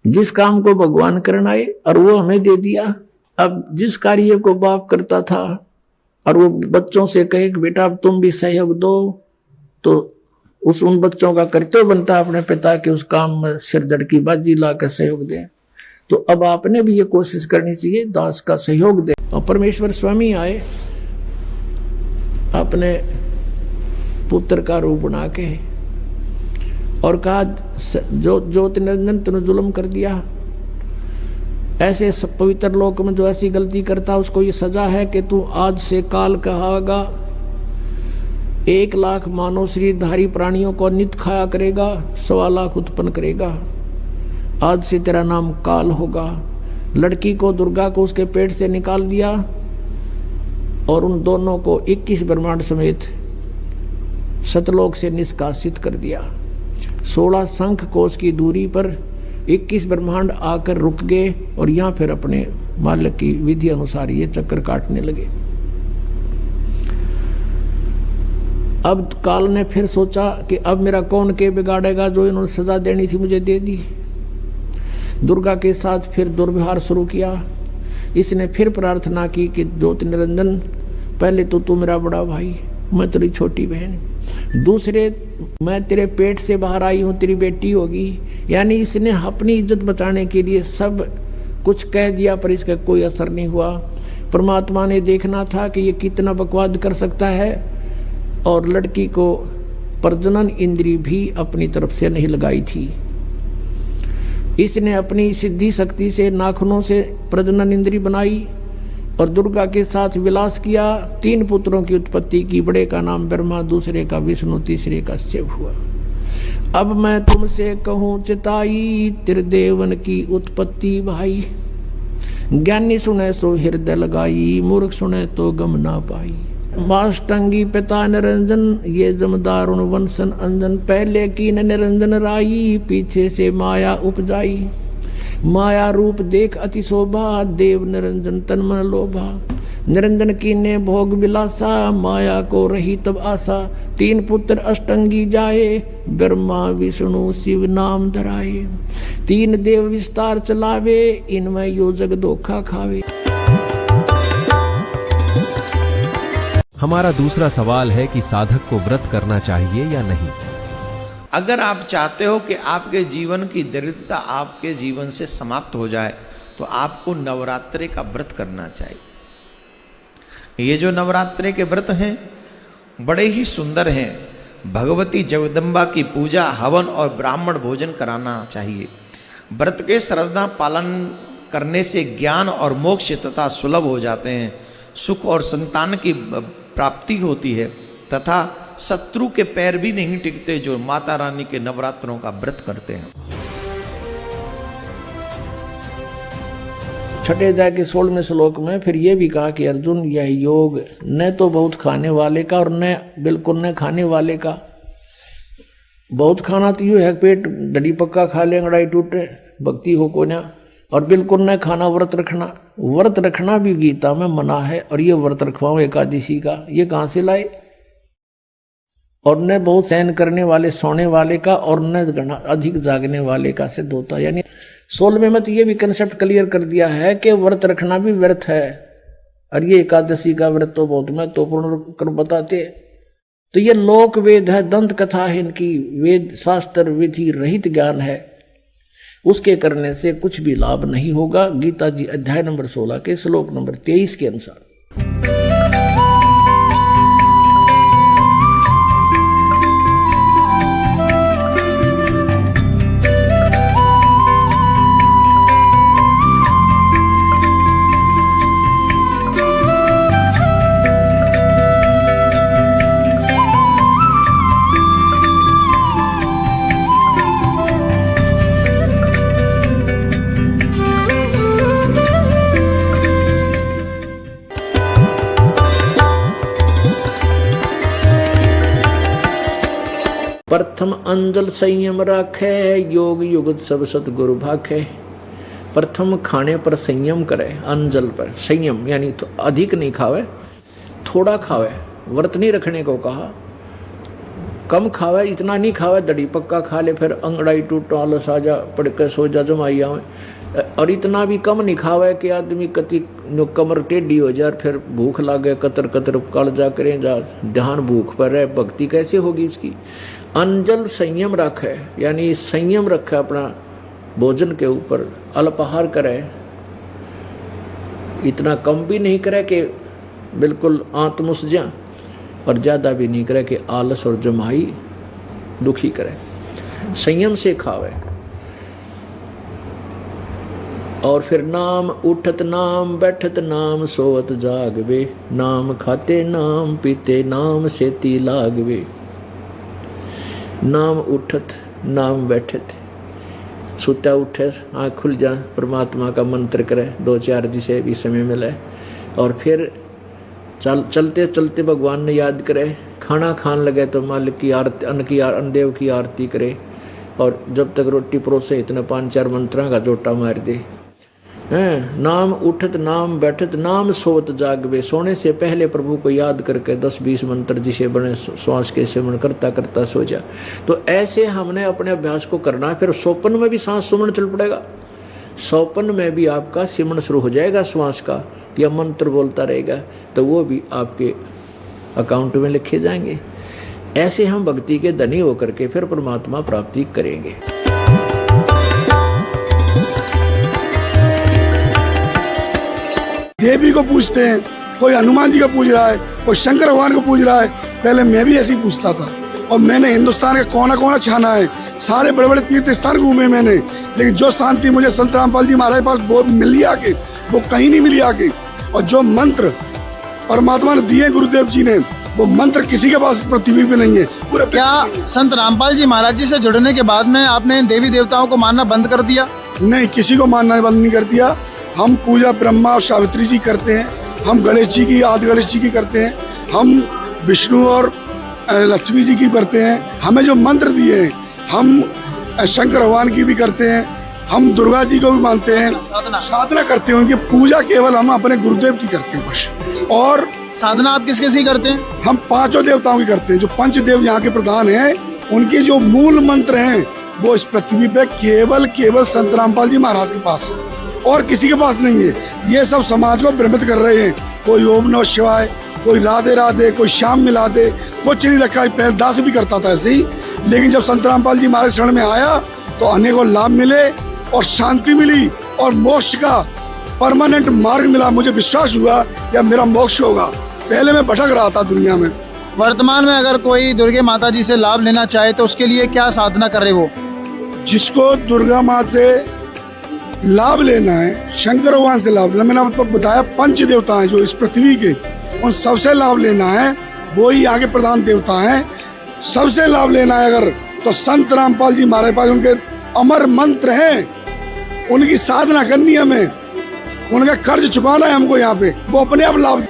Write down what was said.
जिस काम को भगवान करना है और वो हमें दे दिया। अब जिस कार्य को बाप करता था और वो बच्चों से कहे कि बेटा अब तुम भी सहयोग दो, तो उन बच्चों का कर्तव्य बनता अपने पिता के उस काम में सिरदर्द की बाजी ला कर सहयोग दें। तो अब आपने भी ये कोशिश करनी चाहिए दास का सहयोग दे। और परमेश्वर स्वामी आए अपने पुत्र का रूप बना के और कहा जो ज्योति निरंजन तूने जुल्म कर दिया, ऐसे पवित्र लोक में जो ऐसी गलती करता उसको ये सजा है कि तू आज से काल कहागा 1 लाख मानव शरीरधारी प्राणियों को नित खाया करेगा, 1.25 लाख उत्पन्न करेगा। आज से तेरा नाम काल होगा। लड़की को दुर्गा को उसके पेट से निकाल दिया और उन दोनों को 21 ब्रह्मांड समेत सतलोक से निष्कासित कर दिया। 16 शंख कोश की दूरी पर 21 ब्रह्मांड आकर रुक गए और यहाँ फिर अपने मालिक की विधि अनुसार ये चक्कर काटने लगे। अब काल ने फिर सोचा कि अब मेरा कौन के बिगाड़ेगा, जो इन्होंने सजा देनी थी मुझे दे दी। दुर्गा के साथ फिर दुर्व्यवहार शुरू किया। इसने फिर प्रार्थना की कि ज्योति निरंजन पहले तो तू मेरा बड़ा भाई, मैं तेरी छोटी बहन, दूसरे मैं तेरे पेट से बाहर आई हूँ, तेरी बेटी होगी। यानी इसने अपनी इज्जत बचाने के लिए सब कुछ कह दिया, पर इसका कोई असर नहीं हुआ। परमात्मा ने देखना था कि ये कितना बकवाद कर सकता है और लड़की को प्रजनन इंद्री भी अपनी तरफ से नहीं लगाई थी। इसने अपनी सिद्धि शक्ति से नाखूनों से प्रजनन इंद्री बनाई और दुर्गा के साथ विलास किया। 3 पुत्रों की उत्पत्ति की। बड़े का नाम ब्रह्मा, दूसरे का विष्णु, तीसरे का शिव हुआ। अब मैं तुमसे कहूँ चिताई त्रिदेवन की उत्पत्ति भाई। ज्ञानी सुने सो हृदय लगाई, मूर्ख सुने तो गम ना पाई। माष्टंगी पिता निरंजन, ये जमदारुण वंशन अंजन। पहले की निरंजन राई, पीछे से माया उपजाई। माया रूप देख अति शोभा, देव निरंजन तन मन लोभा। निरंजन की ने भोग विलासा, माया को रही तब आशा। 3 पुत्र अष्टंगी जाए, ब्रह्मा विष्णु शिव नाम धराए। 3 देव विस्तार चलावे, इनमें यो जग धोखा खावे। हमारा दूसरा सवाल है कि साधक को व्रत करना चाहिए या नहीं। अगर आप चाहते हो कि आपके जीवन की दरिद्रता आपके जीवन से समाप्त हो जाए तो आपको नवरात्रि का व्रत करना चाहिए। ये जो नवरात्रि के व्रत हैं बड़े ही सुंदर हैं। भगवती जगदम्बा की पूजा, हवन और ब्राह्मण भोजन कराना चाहिए। व्रत के श्रद्धा पालन करने से ज्ञान और मोक्ष तथा सुलभ हो जाते हैं। सुख और संतान की प्राप्ति होती है तथा शत्रु के पैर भी नहीं टिकते जो माता रानी के नवरात्रों का व्रत करते हैं। छठे अध्याय के 16वें श्लोक में फिर ये भी कहा कि अर्जुन यह योग न तो बहुत खाने वाले का और न बिल्कुल न खाने वाले का। बहुत खाना तो यूँ है पेट डडी पक्का खा ले अंगड़ाई टूटे, भक्ति हो को ना। और बिल्कुल न खाना, व्रत रखना। व्रत रखना भी गीता में मना है। और ये व्रत रखवाओ एकादशी का, ये कहाँ से लाए? और न बहुत सहन करने वाले सोने वाले का और न अधिक जागने वाले का सिद्ध होता। यानी 16वें में तो ये भी कंसेप्ट क्लियर कर दिया है कि व्रत रखना भी व्यर्थ है। और ये एकादशी का व्रत तो बहुत महत्वपूर्ण कर बताते। तो ये लोक वेद है, दंत कथा है, इनकी वेद शास्त्र विधि रहित ज्ञान है। उसके करने से कुछ भी लाभ नहीं होगा। गीता जी अध्याय नंबर 16 के श्लोक नंबर 23 के अनुसार। प्रथम अंजल संयम राखे, योग युगत सब सतगुरु भाखे। प्रथम खाने पर संयम करे, अंजल पर संयम यानी तो अधिक नहीं खावे, थोड़ा खावे। व्रत नहीं रखने को कहा। कम खावे, इतना नहीं खावे, दड़ी पक्का खा ले, फिर अंगड़ाई टूट आलस आ जा, पड़ के सो जा, जमाई आवे। और इतना भी कम नहीं खावे कि आदमी कति कमर टेढ़ी हो जाए, फिर भूख लागे, कतर कतर कल जा करें जा, ध्यान भूख पर है, भक्ति कैसे होगी उसकी। अंजल संयम रखे, यानी संयम रखे अपना भोजन के ऊपर, अल्पाहार करे, इतना कम भी नहीं करे कि बिल्कुल आत्मुस जा, और ज़्यादा भी नहीं करे कि आलस और जमाई दुखी करे। संयम से खावे। और फिर नाम उठत नाम बैठत नाम सोवत जागवे, नाम खाते नाम पीते नाम सेती लागवे। नाम उठत नाम बैठत, सुता उठे आँख खुल जा, परमात्मा का मंत्र करे, 2-4 जिसे भी समय मिले, और फिर चलते चलते भगवान ने याद करे। खाना खान लगे तो मालिक की आरती, अन्नदेव की आरती करे, और जब तक रोटी परोसे इतने 5-4 मंत्रा का जोटा मार दे। हैं, नाम उठत नाम बैठत नाम सोवत जागवे, सोने से पहले प्रभु को याद करके 10-20 मंत्र जिसे बने श्वास के सेवन करता करता सो जा। तो ऐसे हमने अपने अभ्यास को करना है। फिर सोपन में भी सांस सुमन चल पड़ेगा, सोपन में भी आपका सिमरण शुरू हो जाएगा श्वास का, या मंत्र बोलता रहेगा, तो वो भी आपके अकाउंट में लिखे जाएंगे। ऐसे हम भक्ति के धनी होकर के फिर परमात्मा प्राप्ति करेंगे। देवी को पूछते हैं, कोई हनुमान जी को पूछ रहा है, कोई शंकर भगवान को पूछ रहा है। पहले मैं भी ऐसे ही पूछता था, और मैंने हिंदुस्तान का कोना कोना छाना है, सारे बड़े बड़े तीर्थ स्थान घूमे मैंने, लेकिन जो शांति मुझे संत रामपाल जी महाराज के पास वो मिली आके, वो कहीं नहीं मिली आके। और जो मंत्र परमात्मा ने दिए गुरुदेव जी ने, वो मंत्र किसी के पास पृथ्वी पे नहीं है पूरे। क्या संत रामपाल जी महाराज जी से जुड़ने के बाद में आपने देवी देवताओं को मानना बंद कर दिया? नहीं, किसी को मानना बंद नहीं कर दिया। हम पूजा ब्रह्मा और सावित्री जी करते हैं, हम गणेश जी की, आदि गणेश जी की करते हैं, हम विष्णु और लक्ष्मी जी की करते हैं। हमें जो मंत्र दिए हैं, हम शंकर भगवान की भी करते हैं, हम दुर्गा जी को भी मानते हैं, साधना करते हैं। उनकी पूजा केवल हम अपने गुरुदेव की करते हैं बस। और साधना आप किस किस की करते हैं? हम 5 देवताओं की करते हैं। जो 5 देव यहाँ के प्रधान हैं, उनके जो मूल मंत्र हैं वो इस पृथ्वी पे केवल संत रामपाल जी महाराज के पास है, और किसी के पास नहीं है। ये सब समाज को भ्रमित कर रहे हैं। कोई ओम नमः शिवाय, कोई राधे राधे, कोई श्याम मिला दे, कुछ नहीं रखा। पहले दास भी करता था ऐसे ही, लेकिन जब संत रामपाल जी महाराज शरण में आया तो अनेकों लाभ मिले और शांति मिली और मोक्ष का परमानेंट मार्ग मिला। मुझे विश्वास हुआ कि अब मेरा मोक्ष होगा। पहले मैं भटक रहा था दुनिया में। वर्तमान में अगर कोई दुर्गे माता जी से लाभ लेना चाहे तो उसके लिए क्या साधना करे? वो जिसको दुर्गा माँ से लाभ लेना है, शंकर भगवान से लाभ लेना, मैंने आपको बताया 5 देवता हैं जो इस पृथ्वी के, उन सबसे लाभ लेना है। वो ही यहाँ के प्रधान देवता हैं। सबसे लाभ लेना है अगर, तो संत रामपाल जी महाराज पास उनके अमर मंत्र हैं, उनकी साधना करनी है हमें, उनका कर्ज चुकाना है हमको। यहाँ पे वो अपने आप लाभ